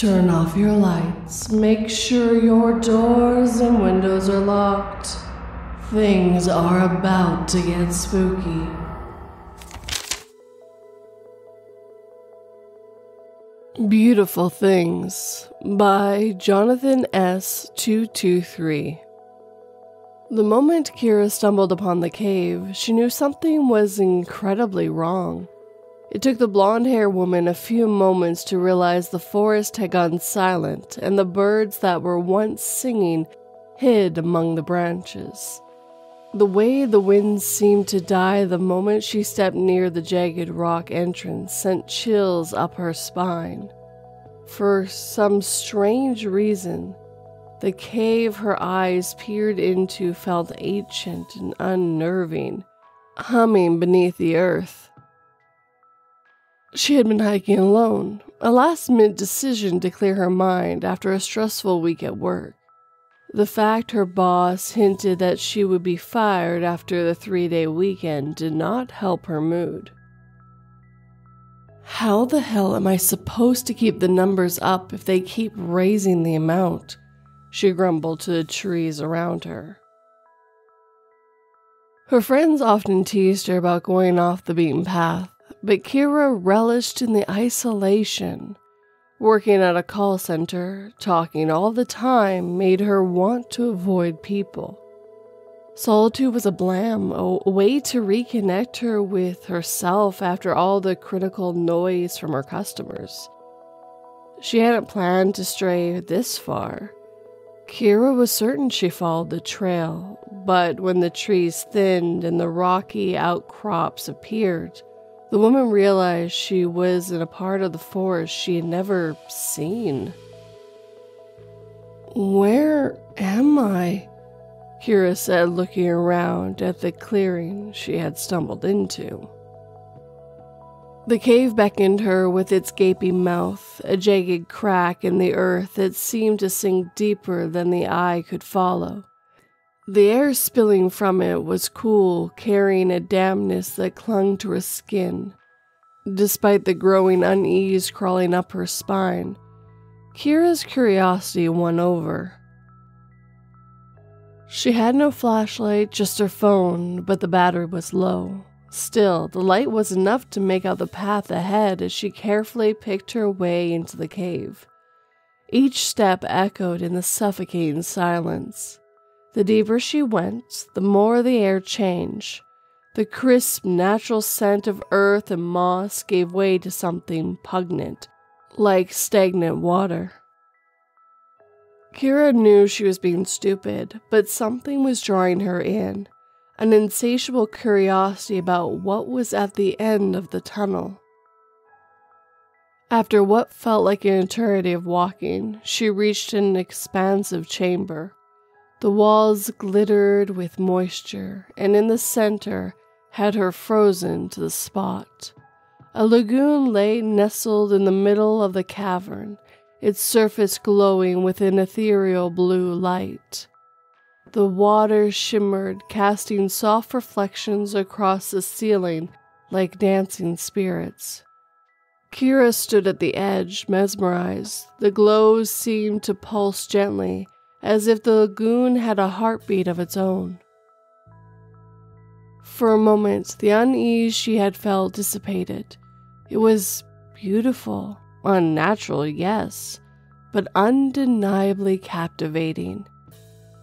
Turn off your lights. Make sure your doors and windows are locked. Things are about to get spooky. Beautiful Things by Jonathan S. 223. The moment Kira stumbled upon the cave, she knew something was incredibly wrong. It took the blonde-haired woman a few moments to realize the forest had gone silent and the birds that were once singing hid among the branches. The way the wind seemed to die the moment she stepped near the jagged rock entrance sent chills up her spine. For some strange reason, the cave her eyes peered into felt ancient and unnerving, humming beneath the earth. She had been hiking alone, a last-minute decision to clear her mind after a stressful week at work. The fact her boss hinted that she would be fired after the 3-day weekend did not help her mood. How the hell am I supposed to keep the numbers up if they keep raising the amount? She grumbled to the trees around her. Her friends often teased her about going off the beaten path, but Kira relished in the isolation. Working at a call center, talking all the time made her want to avoid people. Solitude was a blam, a way to reconnect her with herself after all the critical noise from her customers. She hadn't planned to stray this far. Kira was certain she followed the trail, but when the trees thinned and the rocky outcrops appeared, the woman realized she was in a part of the forest she had never seen. "Where am I?" Kira said, looking around at the clearing she had stumbled into. The cave beckoned her with its gaping mouth, a jagged crack in the earth that seemed to sink deeper than the eye could follow. The air spilling from it was cool, carrying a dampness that clung to her skin. Despite the growing unease crawling up her spine, Kira's curiosity won over. She had no flashlight, just her phone, but the battery was low. Still, the light was enough to make out the path ahead as she carefully picked her way into the cave. Each step echoed in the suffocating silence. The deeper she went, the more the air changed. The crisp, natural scent of earth and moss gave way to something pungent, like stagnant water. Kira knew she was being stupid, but something was drawing her in, an insatiable curiosity about what was at the end of the tunnel. After what felt like an eternity of walking, she reached an expansive chamber. The walls glittered with moisture, and in the center had her frozen to the spot. A lagoon lay nestled in the middle of the cavern, its surface glowing with an ethereal blue light. The water shimmered, casting soft reflections across the ceiling like dancing spirits. Kira stood at the edge, mesmerized. The glow seemed to pulse gently, as if the lagoon had a heartbeat of its own. For a moment, the unease she had felt dissipated. It was beautiful, unnatural, yes, but undeniably captivating.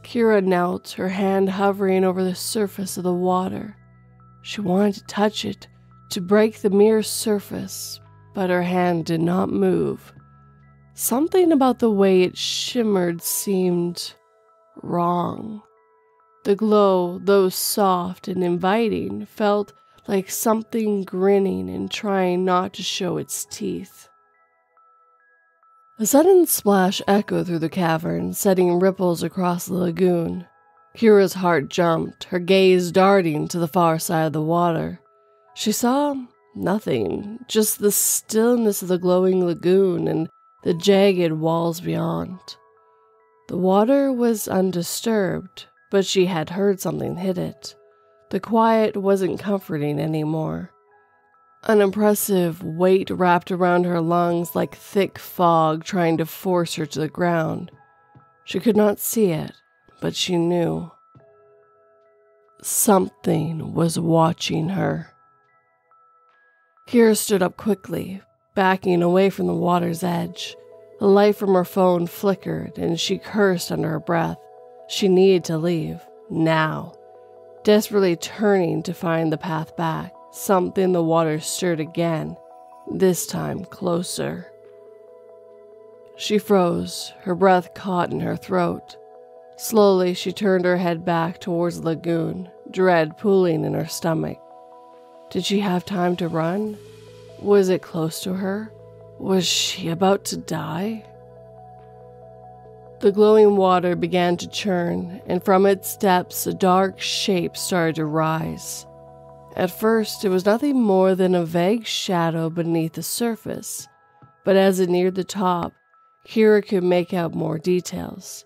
Kira knelt, her hand hovering over the surface of the water. She wanted to touch it, to break the mere surface, but her hand did not move. Something about the way it shimmered seemed wrong. The glow, though soft and inviting, felt like something grinning and trying not to show its teeth. A sudden splash echoed through the cavern, setting ripples across the lagoon. Kira's heart jumped, her gaze darting to the far side of the water. She saw nothing, just the stillness of the glowing lagoon and the jagged walls beyond. The water was undisturbed, but she had heard something hit it. The quiet wasn't comforting anymore. An oppressive weight wrapped around her lungs like thick fog trying to force her to the ground. She could not see it, but she knew. Something was watching her. Kira stood up quickly, backing away from the water's edge. The light from her phone flickered, and she cursed under her breath. She needed to leave, now. Desperately turning to find the path back, something in the water stirred again, this time closer. She froze, her breath caught in her throat. Slowly, she turned her head back towards the lagoon, dread pooling in her stomach. Did she have time to run? Was it close to her? Was she about to die? The glowing water began to churn, and from its depths a dark shape started to rise. At first, it was nothing more than a vague shadow beneath the surface, but as it neared the top, Kira could make out more details.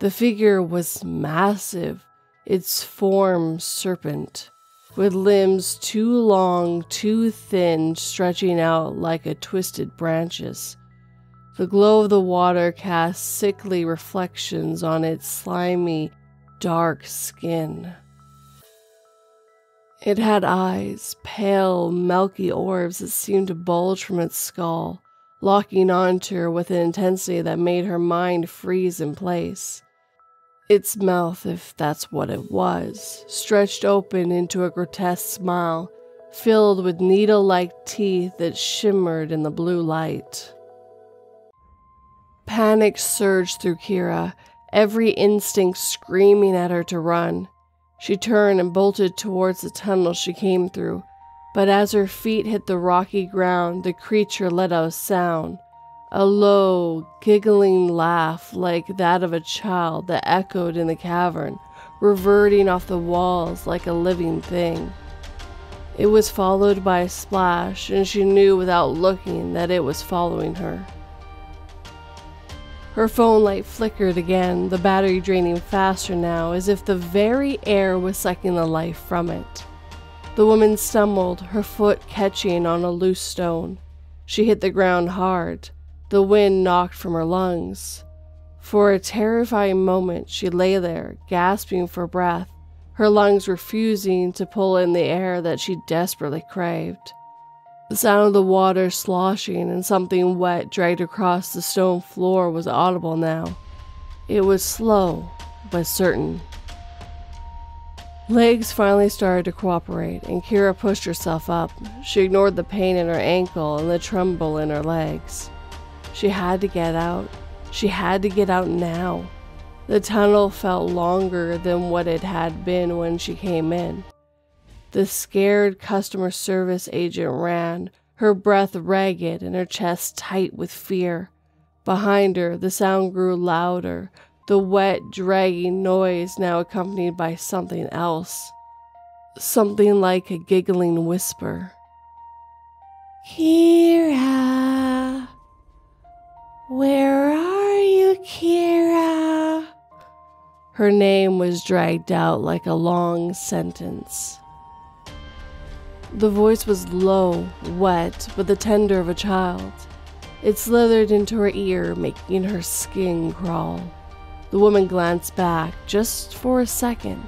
The figure was massive, its form serpent, with limbs too long, too thin, stretching out like a twisted branches. The glow of the water cast sickly reflections on its slimy, dark skin. It had eyes, pale, milky orbs that seemed to bulge from its skull, locking onto her with an intensity that made her mind freeze in place. Its mouth, if that's what it was, stretched open into a grotesque smile, filled with needle-like teeth that shimmered in the blue light. Panic surged through Kira, every instinct screaming at her to run. She turned and bolted towards the tunnel she came through, but as her feet hit the rocky ground, the creature let out a sound, a low, giggling laugh like that of a child that echoed in the cavern, reverting off the walls like a living thing. It was followed by a splash, and she knew without looking that it was following her. Her phone light flickered again, the battery draining faster now, as if the very air was sucking the life from it. The woman stumbled, her foot catching on a loose stone. She hit the ground hard. The wind knocked from her lungs. For a terrifying moment, she lay there, gasping for breath, her lungs refusing to pull in the air that she desperately craved. The sound of the water sloshing and something wet dragged across the stone floor was audible now. It was slow, but certain. Legs finally started to cooperate, and Kira pushed herself up. She ignored the pain in her ankle and the tremble in her legs. She had to get out. She had to get out now. The tunnel felt longer than what it had been when she came in. The scared customer service agent ran, her breath ragged and her chest tight with fear. Behind her, the sound grew louder, the wet, dragging noise now accompanied by something else. Something like a giggling whisper. "Kira! Where are you, Kira?" Her name was dragged out like a long sentence. The voice was low, wet, but the tender of a child. It slithered into her ear, making her skin crawl. The woman glanced back, just for a second,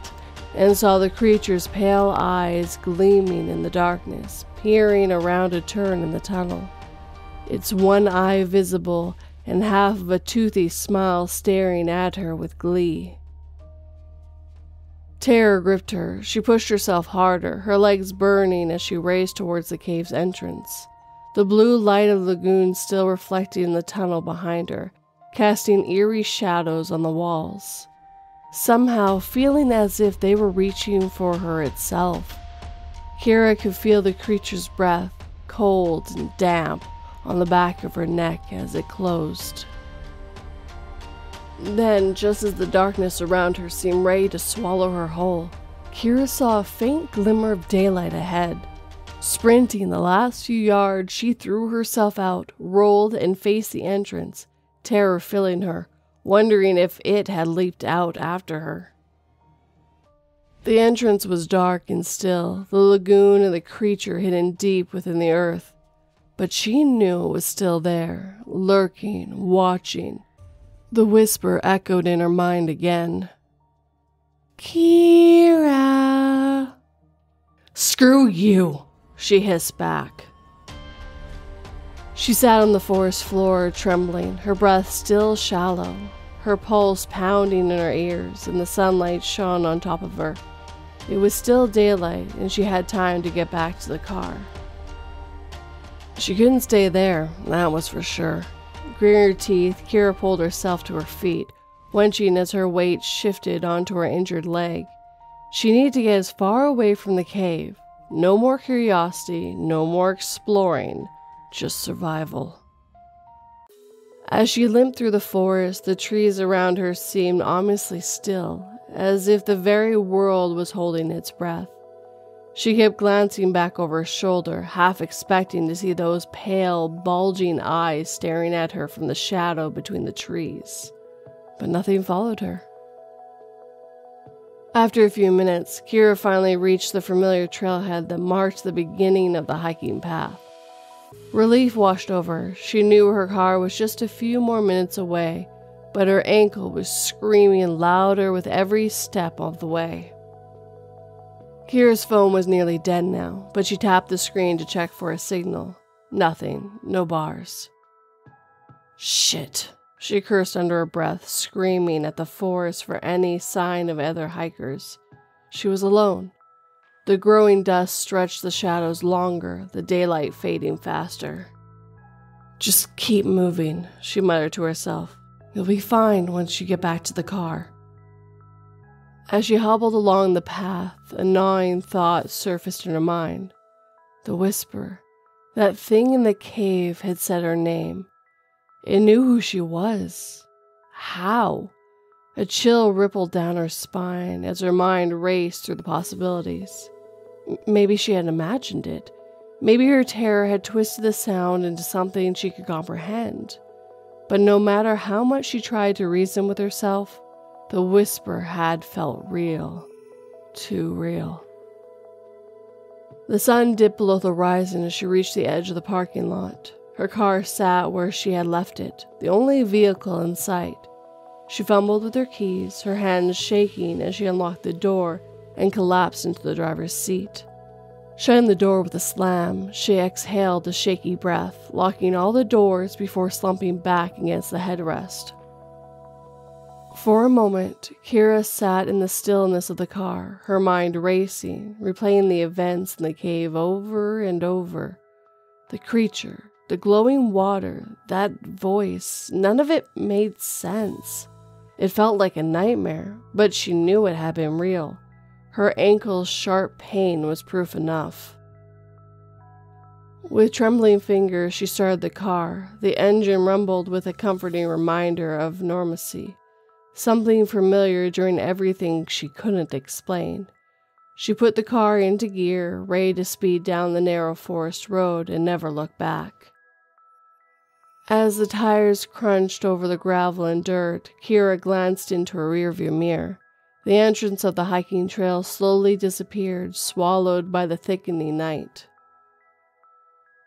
and saw the creature's pale eyes gleaming in the darkness, peering around a turn in the tunnel. Its one eye visible, and half of a toothy smile staring at her with glee. Terror gripped her. She pushed herself harder, her legs burning as she raced towards the cave's entrance. The blue light of the lagoon still reflecting in the tunnel behind her, casting eerie shadows on the walls. Somehow feeling as if they were reaching for her itself. Kira could feel the creature's breath, cold and damp, on the back of her neck as it closed. Then, just as the darkness around her seemed ready to swallow her whole, Kira saw a faint glimmer of daylight ahead. Sprinting the last few yards, she threw herself out, rolled, and faced the entrance, terror filling her, wondering if it had leaped out after her. The entrance was dark and still, the lagoon and the creature hidden deep within the earth. But she knew it was still there, lurking, watching. The whisper echoed in her mind again. Kira! Screw you, she hissed back. She sat on the forest floor, trembling, her breath still shallow, her pulse pounding in her ears, and the sunlight shone on top of her. It was still daylight, and she had time to get back to the car. She couldn't stay there, that was for sure. Gritting her teeth, Kira pulled herself to her feet, wenching as her weight shifted onto her injured leg. She needed to get as far away from the cave. No more curiosity, no more exploring, just survival. As she limped through the forest, the trees around her seemed ominously still, as if the very world was holding its breath. She kept glancing back over her shoulder, half expecting to see those pale, bulging eyes staring at her from the shadow between the trees. But nothing followed her. After a few minutes, Kira finally reached the familiar trailhead that marked the beginning of the hiking path. Relief washed over her. She knew her car was just a few more minutes away, but her ankle was screaming louder with every step of the way. Kira's phone was nearly dead now, but she tapped the screen to check for a signal. Nothing, no bars. Shit, she cursed under her breath, screaming at the forest for any sign of other hikers. She was alone. The growing dust stretched the shadows longer, the daylight fading faster. Just keep moving, she muttered to herself. You'll be fine once you get back to the car. As she hobbled along the path, a gnawing thought surfaced in her mind. The whisper, that thing in the cave, had said her name. It knew who she was. How? A chill rippled down her spine as her mind raced through the possibilities. Maybe she had imagined it. Maybe her terror had twisted the sound into something she could comprehend. But no matter how much she tried to reason with herself, the whisper had felt real. Too real. The sun dipped below the horizon as she reached the edge of the parking lot. Her car sat where she had left it, the only vehicle in sight. She fumbled with her keys, her hands shaking as she unlocked the door and collapsed into the driver's seat. Shutting the door with a slam, she exhaled a shaky breath, locking all the doors before slumping back against the headrest. For a moment, Kira sat in the stillness of the car, her mind racing, replaying the events in the cave over and over. The creature, the glowing water, that voice, none of it made sense. It felt like a nightmare, but she knew it had been real. Her ankle's sharp pain was proof enough. With trembling fingers, she started the car. The engine rumbled with a comforting reminder of normalcy. Something familiar during everything she couldn't explain. She put the car into gear, ready to speed down the narrow forest road and never look back. As the tires crunched over the gravel and dirt, Kira glanced into her rearview mirror. The entrance of the hiking trail slowly disappeared, swallowed by the thickening night.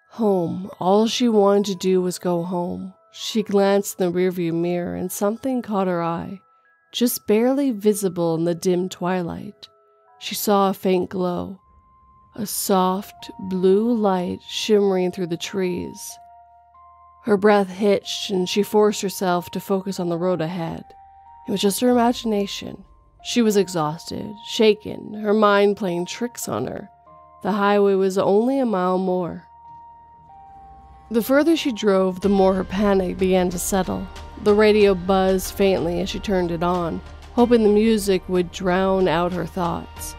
Home. All she wanted to do was go home. She glanced in the rearview mirror and something caught her eye, just barely visible in the dim twilight. She saw a faint glow, a soft, blue light shimmering through the trees. Her breath hitched and she forced herself to focus on the road ahead. It was just her imagination. She was exhausted, shaken, her mind playing tricks on her. The highway was only a mile more. The further she drove, the more her panic began to settle. The radio buzzed faintly as she turned it on, hoping the music would drown out her thoughts.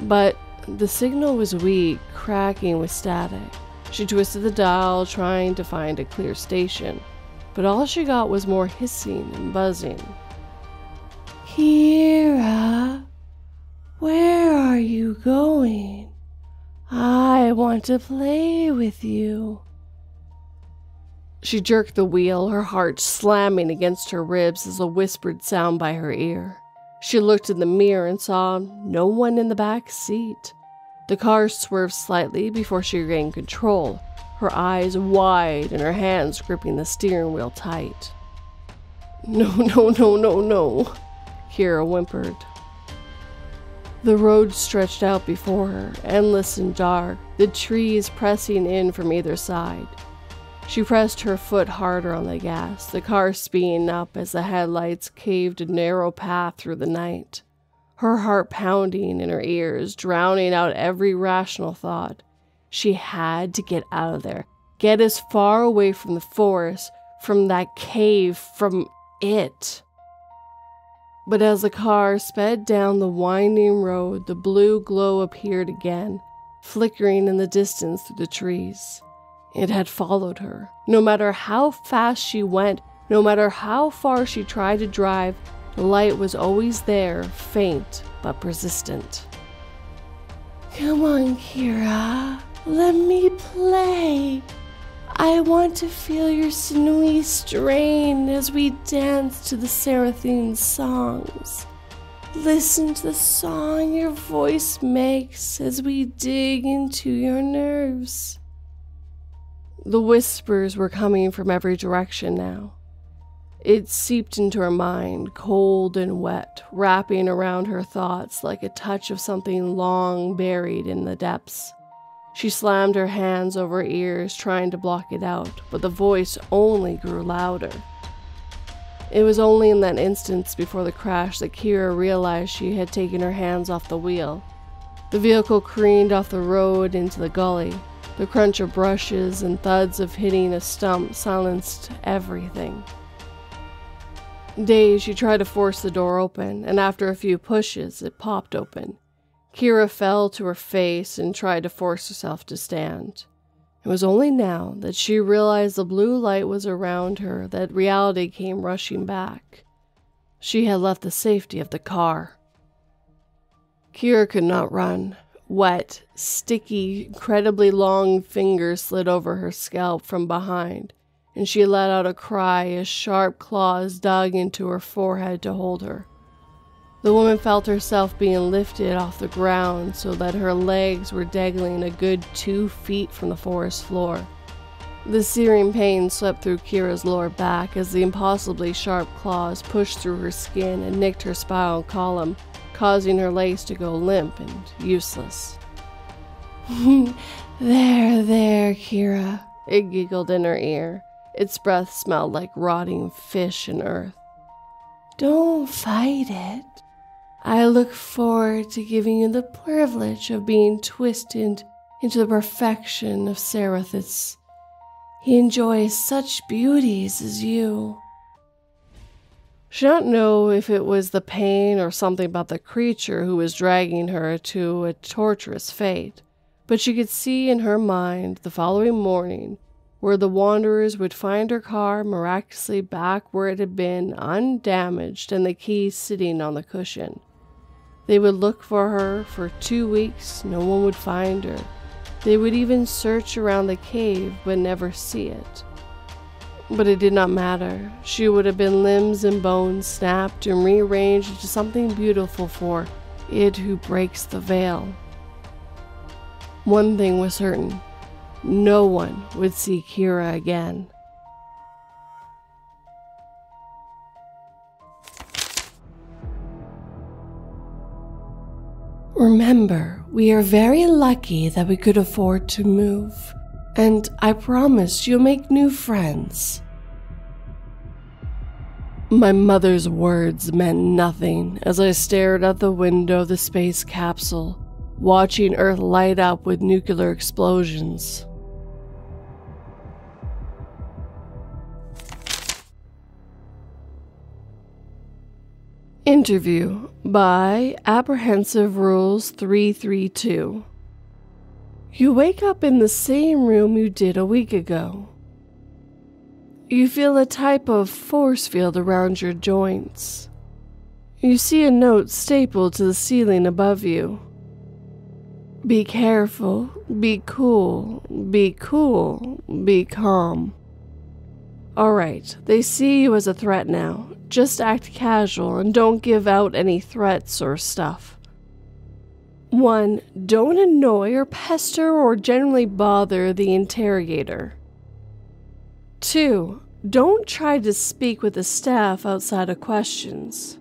But the signal was weak, cracking with static. She twisted the dial, trying to find a clear station, but all she got was more hissing and buzzing. Kira, where are you going? I want to play with you. She jerked the wheel, her heart slamming against her ribs as a whispered sound by her ear. She looked in the mirror and saw no one in the back seat. The car swerved slightly before she regained control, her eyes wide and her hands gripping the steering wheel tight. No, Kira whimpered. The road stretched out before her, endless and dark, the trees pressing in from either side. She pressed her foot harder on the gas, the car speeding up as the headlights caved a narrow path through the night. Her heart pounding in her ears, drowning out every rational thought. She had to get out of there, get as far away from the forest, from that cave, from it. But as the car sped down the winding road, the blue glow appeared again, flickering in the distance through the trees. It had followed her. No matter how fast she went, no matter how far she tried to drive, the light was always there, faint but persistent. Come on, Kira. Let me play. I want to feel your sinewy strain as we dance to the Seraphine songs. Listen to the song your voice makes as we dig into your nerves. The whispers were coming from every direction now. It seeped into her mind, cold and wet, wrapping around her thoughts like a touch of something long buried in the depths. She slammed her hands over her ears, trying to block it out, but the voice only grew louder. It was only in that instant before the crash that Kira realized she had taken her hands off the wheel. The vehicle careened off the road into the gully. The crunch of brushes and thuds of hitting a stump silenced everything. Dazed, she tried to force the door open, and after a few pushes, it popped open. Kira fell to her face and tried to force herself to stand. It was only now that she realized the blue light was around her that reality came rushing back. She had left the safety of the car. Kira could not run. Wet, sticky, incredibly long fingers slid over her scalp from behind, and she let out a cry as sharp claws dug into her forehead to hold her. The woman felt herself being lifted off the ground so that her legs were dangling a good 2 feet from the forest floor. The searing pain swept through Kira's lower back as the impossibly sharp claws pushed through her skin and nicked her spinal column, causing her legs to go limp and useless. There, Kira, it giggled in her ear. Its breath smelled like rotting fish and earth. Don't fight it. I look forward to giving you the privilege of being twisted into the perfection of Seraphis. He enjoys such beauties as you. She did not know if it was the pain or something about the creature who was dragging her to a torturous fate, but she could see in her mind the following morning where the wanderers would find her car miraculously back where it had been, undamaged, and the keys sitting on the cushion. They would look for her for 2 weeks, no one would find her. They would even search around the cave but never see it. But it did not matter. She would have been limbs and bones snapped and rearranged into something beautiful for it who breaks the veil. One thing was certain. No one would see Kira again. Remember, we are very lucky that we could afford to move, and I promise you'll make new friends. My mother's words meant nothing as I stared out the window of the space capsule, watching Earth light up with nuclear explosions. Interview by Apprehensive Rules 332. You wake up in the same room you did a week ago. You feel a type of force field around your joints. You see a note stapled to the ceiling above you. Be careful, be cool, be calm. Alright, they see you as a threat now. Just act casual and don't give out any threats or stuff. 1. Don't annoy or pester or generally bother the interrogator. 2. Don't try to speak with the staff outside of questions.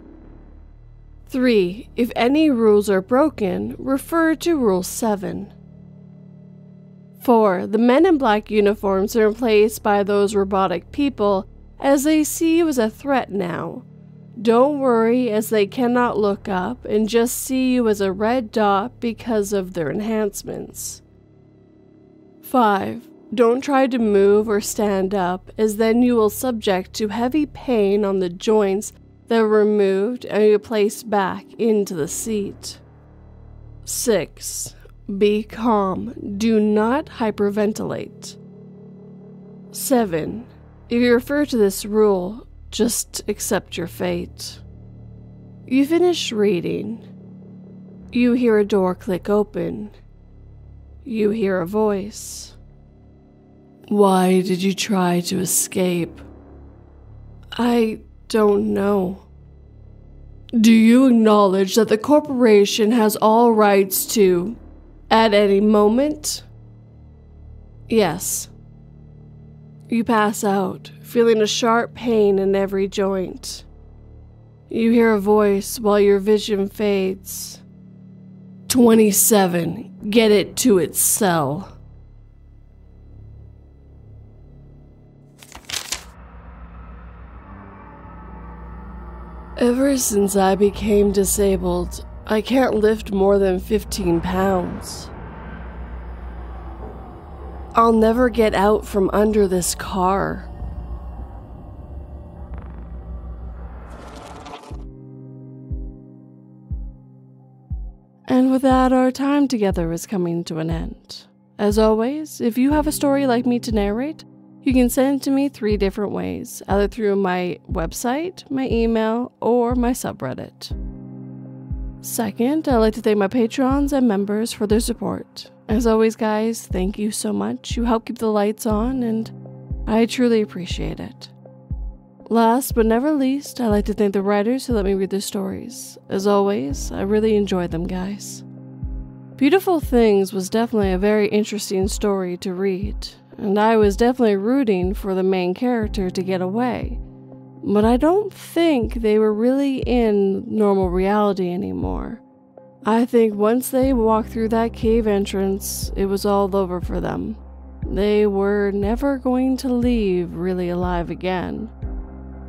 3. If any rules are broken, refer to Rule 7. 4. The men in black uniforms are replaced by those robotic people as they see you as a threat now. Don't worry as they cannot look up and just see you as a red dot because of their enhancements. 5. Don't try to move or stand up as then you will subject to heavy pain on the joints that are removed and you placed back into the seat. 6. Be calm. Do not hyperventilate. 7. If you refer to this rule, just accept your fate. You finish reading. You hear a door click open. You hear a voice. Why did you try to escape? I don't know. Do you acknowledge that the corporation has all rights to, at any moment? Yes. You pass out, feeling a sharp pain in every joint. You hear a voice while your vision fades. 27, get it to its cell. Ever since I became disabled, I can't lift more than 15 pounds. I'll never get out from under this car. And with that, our time together is coming to an end. As always, if you have a story like me to narrate, you can send it to me 3 different ways, either through my website, my email, or my subreddit. Second, I'd like to thank my patrons and members for their support. As always, guys, thank you so much. You help keep the lights on, and I truly appreciate it. Last but never least, I'd like to thank the writers who let me read their stories. As always, I really enjoyed them, guys. Beautiful Things was definitely a very interesting story to read, and I was definitely rooting for the main character to get away. But I don't think they were really in normal reality anymore. I think once they walked through that cave entrance, it was all over for them. They were never going to leave really alive again.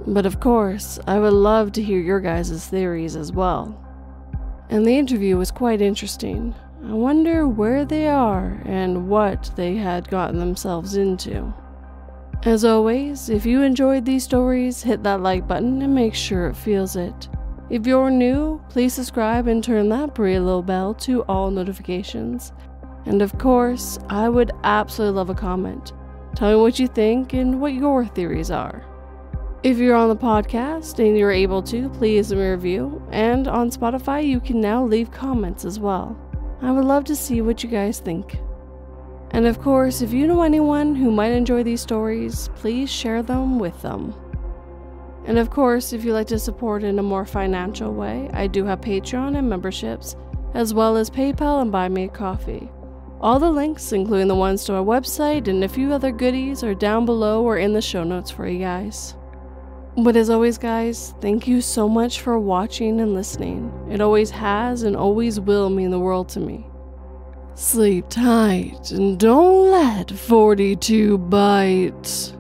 But of course, I would love to hear your guys' theories as well. And the interview was quite interesting. I wonder where they are and what they had gotten themselves into. As always, if you enjoyed these stories, hit that like button and make sure it feels it. If you're new, please subscribe and turn that pretty little bell to all notifications. And of course, I would absolutely love a comment. Tell me what you think and what your theories are. If you're on the podcast and you're able to, please leave a review. And on Spotify, you can now leave comments as well. I would love to see what you guys think. And of course, if you know anyone who might enjoy these stories, please share them with them. And of course, if you'd like to support in a more financial way, I do have Patreon and memberships, as well as PayPal and Buy Me a Coffee. All the links, including the ones to our website and a few other goodies, are down below or in the show notes for you guys. But as always, guys, thank you so much for watching and listening. It always has and always will mean the world to me. Sleep tight and don't let 42 bite.